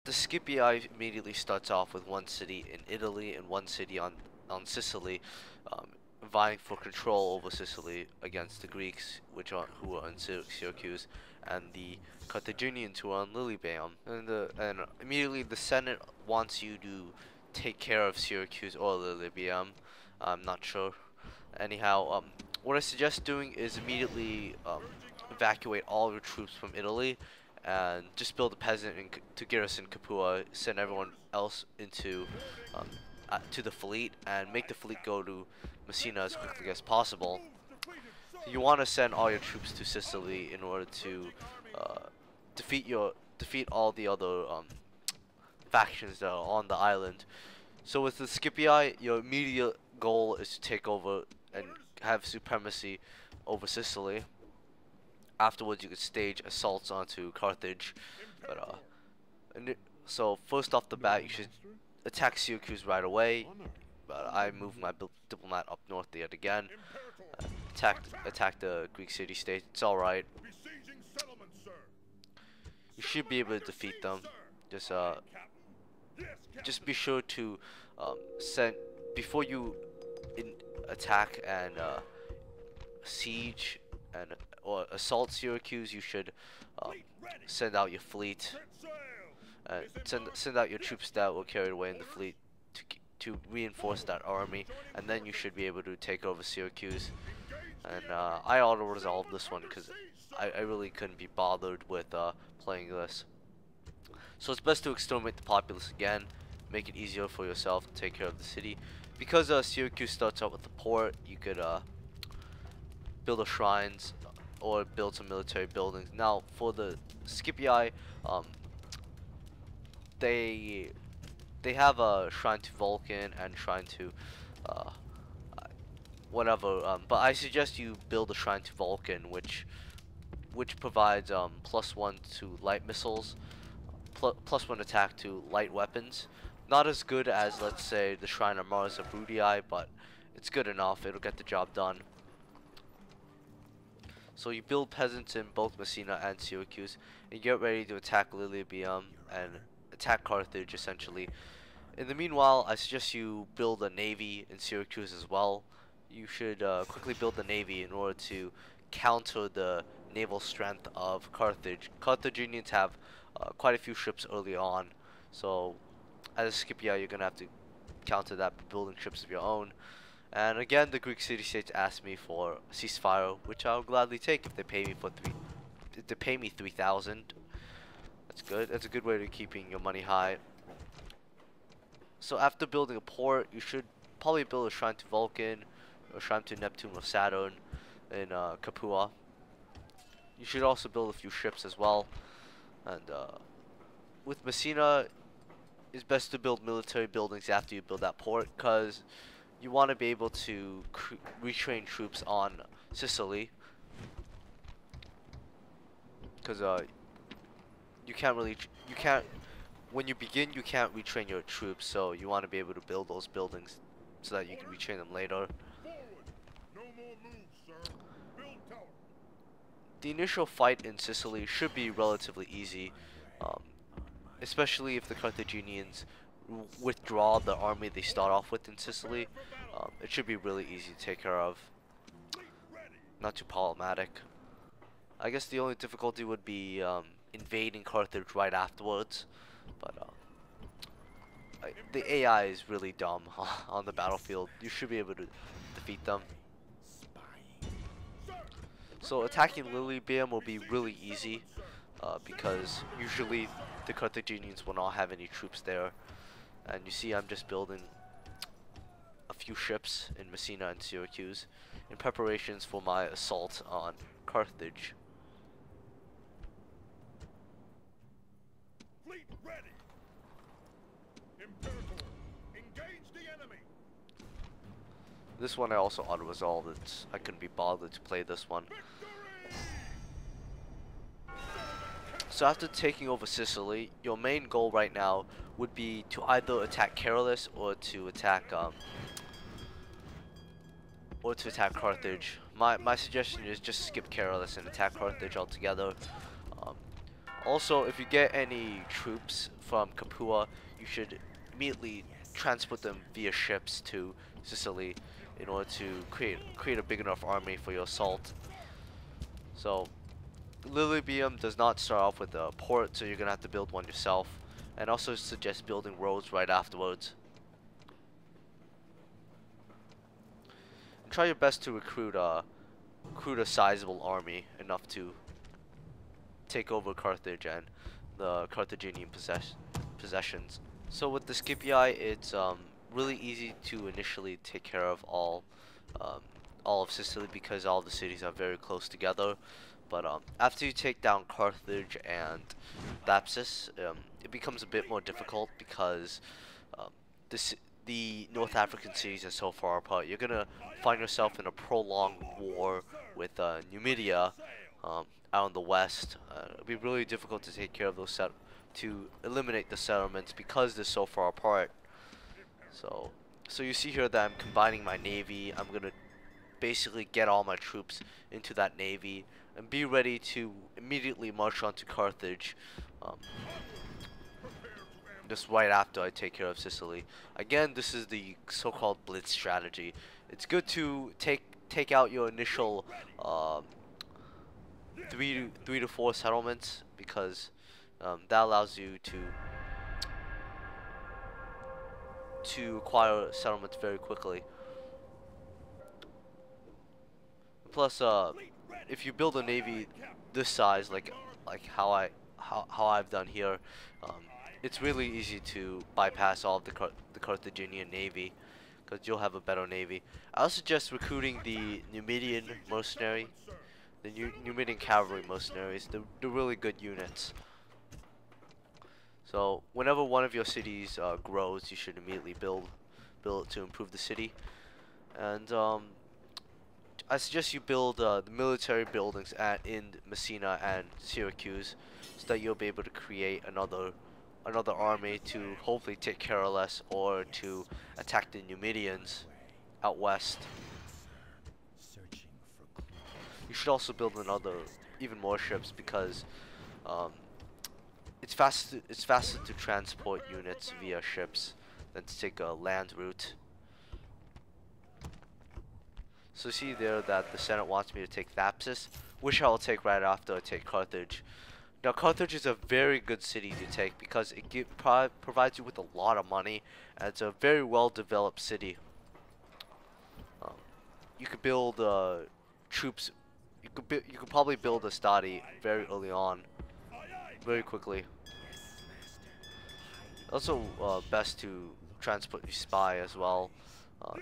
the Scipii immediately starts off with one city in Italy and one city on Sicily, vying for control over Sicily against the Greeks, who are in Syracuse, and the Carthaginians who are on Lilybaeum. And immediately the Senate wants you to take care of Syracuse or Lilybaeum. I'm not sure. Anyhow, what I suggest doing is immediately evacuate all your troops from Italy and just build a peasant to garrison Capua, send everyone else into to the fleet, and make the fleet go to Messina as quickly as possible. You want to send all your troops to Sicily in order to defeat all the other factions that are on the island. So with the Scipii, your immediate goal is to take over and have supremacy over Sicily. Afterwards, you could stage assaults onto Carthage. So first off the bat, you should attack Syracuse right away. But I moved my diplomat up north yet again. Attack the Greek city-state. It's all right. You should be able to defeat them. Just be sure to send before you attack and siege or assault Syracuse. You should send out your fleet. Send out your troops that were carried away in the fleet to reinforce that army, and then you should be able to take over Syracuse. And I auto-resolved this one because I really couldn't be bothered with playing this. So it's best to exterminate the populace again, make it easier for yourself to take care of the city. Because Syracuse starts out with a port, you could build a shrines or build some military buildings. Now for the Scipii, they have a shrine to Vulcan and shrine to whatever. But I suggest you build a shrine to Vulcan, which provides +1 to light missiles, +1 attack to light weapons. Not as good as, let's say, the shrine of Mars Abrudii, but it's good enough. It'll get the job done. So you build peasants in both Messina and Syracuse, and get ready to attack Lilybaeum and attack Carthage, essentially. In the meanwhile, I suggest you build a navy in Syracuse as well. You should quickly build the navy in order to counter the naval strength of Carthage. Carthaginians have quite a few ships early on, so as a Scipii, you're gonna have to counter that by building ships of your own. And again, the Greek city-states asked me for a ceasefire, which I'll gladly take if they pay me 3,000. That's good. That's a good way to keeping your money high. So after building a port, you should probably build a shrine to Vulcan, or shrine to Neptune or Saturn in Capua. You should also build a few ships as well. And with Messina, it's best to build military buildings after you build that port, because you want to be able to retrain troops on Sicily. Because when you begin, you can't retrain your troops, so you want to be able to build those buildings so that you can retrain them later. The initial fight in Sicily should be relatively easy, especially if the Carthaginians withdraw the army they start off with in Sicily. It should be really easy to take care of. Not too problematic. I guess the only difficulty would be invading Carthage right afterwards, but the AI is really dumb on the battlefield. You should be able to defeat them. So attacking Lilybaeum will be really easy because usually the Carthaginians will not have any troops there. And you see I'm just building a few ships in Messina and Syracuse in preparations for my assault on Carthage. Fleet ready. Imperator, engage the enemy. This one I also auto-resolved. I couldn't be bothered to play this one. So after taking over Sicily, your main goal right now would be to either attack Carolus or to attack Carthage. My suggestion is just skip Carolus and attack Carthage altogether. Also, if you get any troops from Capua, you should immediately transport them via ships to Sicily in order to create a big enough army for your assault. So Lilybium does not start off with a port, so you're gonna have to build one yourself. And also suggest building roads right afterwards. And try your best to recruit a sizable army enough to take over Carthage and the Carthaginian possessions. So with the Scipii, it's really easy to initially take care of um, all of Sicily because all the cities are very close together. But after you take down Carthage and Thapsus, it becomes a bit more difficult because um, the North African cities are so far apart. You're gonna find yourself in a prolonged war with Numidia out in the west. It'll be really difficult to take care of those to eliminate the settlements because they're so far apart. So you see here that I'm combining my navy. I'm gonna basically get all my troops into that navy and be ready to immediately march on to Carthage. Um, just right after I take care of Sicily. Again, this is the so-called blitz strategy. It's good to take out your initial three to four settlements because that allows you to acquire settlements very quickly. Plus, if you build a navy this size, like how I've done here, it's really easy to bypass all of the Carthaginian navy because you'll have a better navy. I would suggest recruiting the Numidian mercenary, the Numidian cavalry mercenaries. They're really good units. So whenever one of your cities grows, you should immediately build it to improve the city. And I suggest you build the military buildings in Messina and Syracuse, so that you'll be able to create another army to hopefully take Carolus or to attack the Numidians out west. You should also build even more ships because um, it's faster to transport units via ships than to take a land route. So see there that the Senate wants me to take Thapsus, which I will take right after I take Carthage. Now Carthage is a very good city to take because it provides you with a lot of money, and it's a very well developed city. You could build troops. You could probably build a stadi very early on, very quickly. Also, best to transport your spy as well.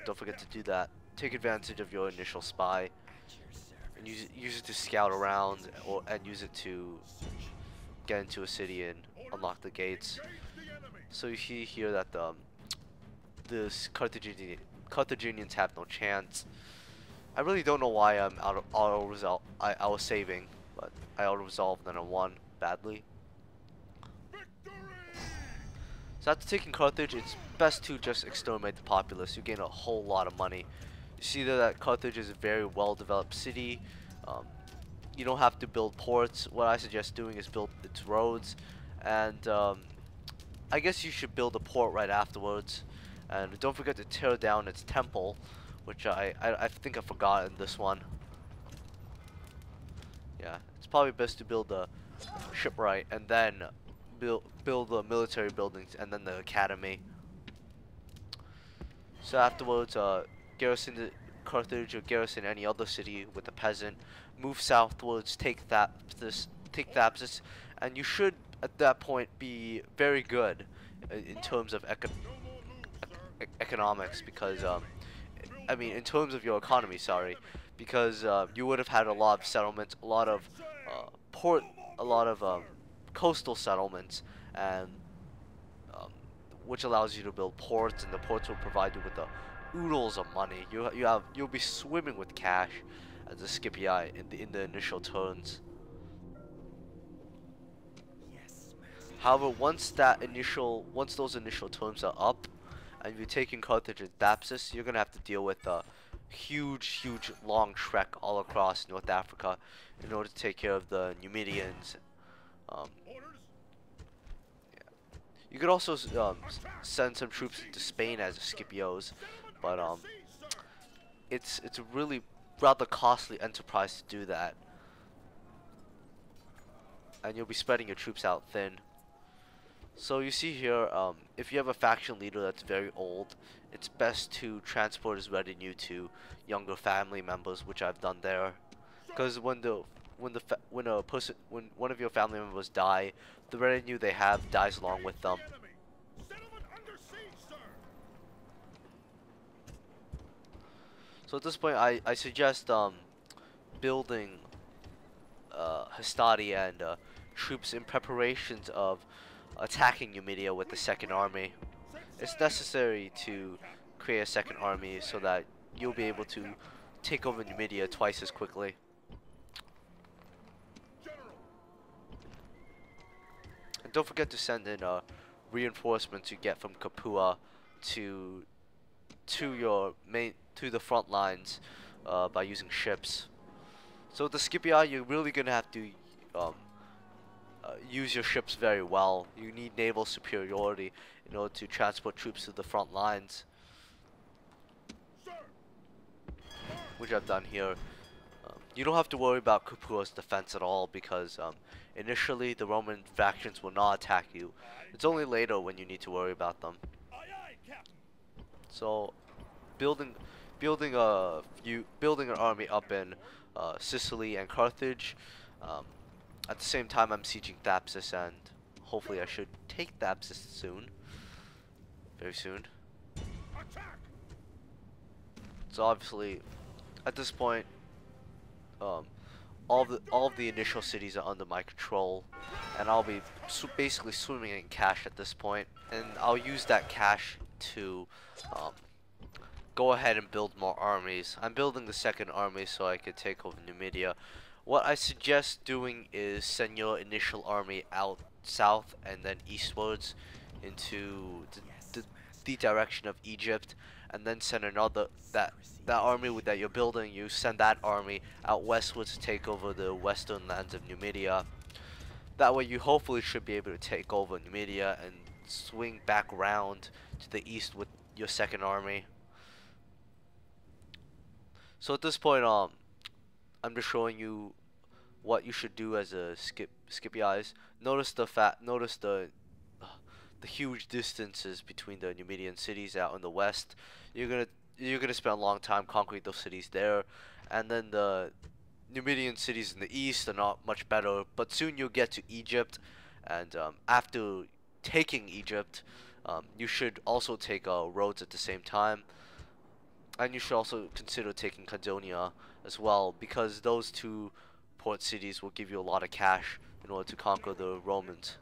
Don't forget to do that. Take advantage of your initial spy and use it to scout around and use it to get into a city and unlock the gates. So you see here that the Carthaginians have no chance. I really don't know why I'm out of auto resolve. I was saving, but I auto resolved and I won badly. So after taking Carthage, it's best to just exterminate the populace. You gain a whole lot of money. You see that Carthage is a very well-developed city. You don't have to build ports. What I suggest doing is build its roads, and I guess you should build a port right afterwards. And don't forget to tear down its temple, which I think I forgot in this one. Yeah, it's probably best to build the shipwright and then build the military buildings and then the academy. So afterwards, garrison the Carthage or garrison any other city with a peasant. Move southwards, take Thapsus, and you should at that point be very good in terms of economics because I mean in terms of your economy, sorry, because you would have had a lot of settlements, a lot of coastal settlements, and um, which allows you to build ports, and the ports will provide you with the oodles of money. You'll be swimming with cash as a Scipii in the initial turns. However, once those initial turns are up, and you're taking Carthage and Thapsus, you're gonna have to deal with a huge long trek all across North Africa in order to take care of the Numidians. You could also send some troops to Spain as Scipios, but it's a really rather costly enterprise to do that, and you'll be spreading your troops out thin. So you see here, if you have a faction leader that's very old, it's best to transport his retinue to younger family members, which I've done there. Because when one of your family members die, the retinue they have dies along with them. Settlement under siege, sir. So at this point, I suggest building Hastati and troops in preparations of attacking Numidia with the second army. It's necessary to create a second army so that you'll be able to take over Numidia twice as quickly. General. And don't forget to send in reinforcements you get from Capua to the front lines by using ships. So the Scipii, you're really gonna have to use your ships very well. You need naval superiority in order to transport troops to the front lines, Sir. which I've done here. You don't have to worry about Capua's defense at all because initially the Roman factions will not attack you. It's only later when you need to worry about them. Aye, aye, Captain. So building an army up in Sicily and Carthage. At the same time, I'm sieging Thapsus, and hopefully I should take Thapsus soon, very soon. Attack. So obviously, at this point, all of the initial cities are under my control, and I'll be basically swimming in cash at this point, and I'll use that cash to go ahead and build more armies. I'm building the second army so I could take over Numidia. What I suggest doing is send your initial army out south and then eastwards into the direction of Egypt, and then send another that army that you're building. You send that army out westwards to take over the western lands of Numidia. That way, you hopefully should be able to take over Numidia and swing back round to the east with your second army. So at this point, I'm just showing you what you should do as a Scipios. Notice the huge distances between the Numidian cities out in the west. You're gonna spend a long time conquering those cities there, and then the Numidian cities in the east are not much better. But soon you'll get to Egypt, and after taking Egypt, you should also take Rhodes at the same time. And you should also consider taking Candonia as well, because those two port cities will give you a lot of cash in order to conquer the Romans.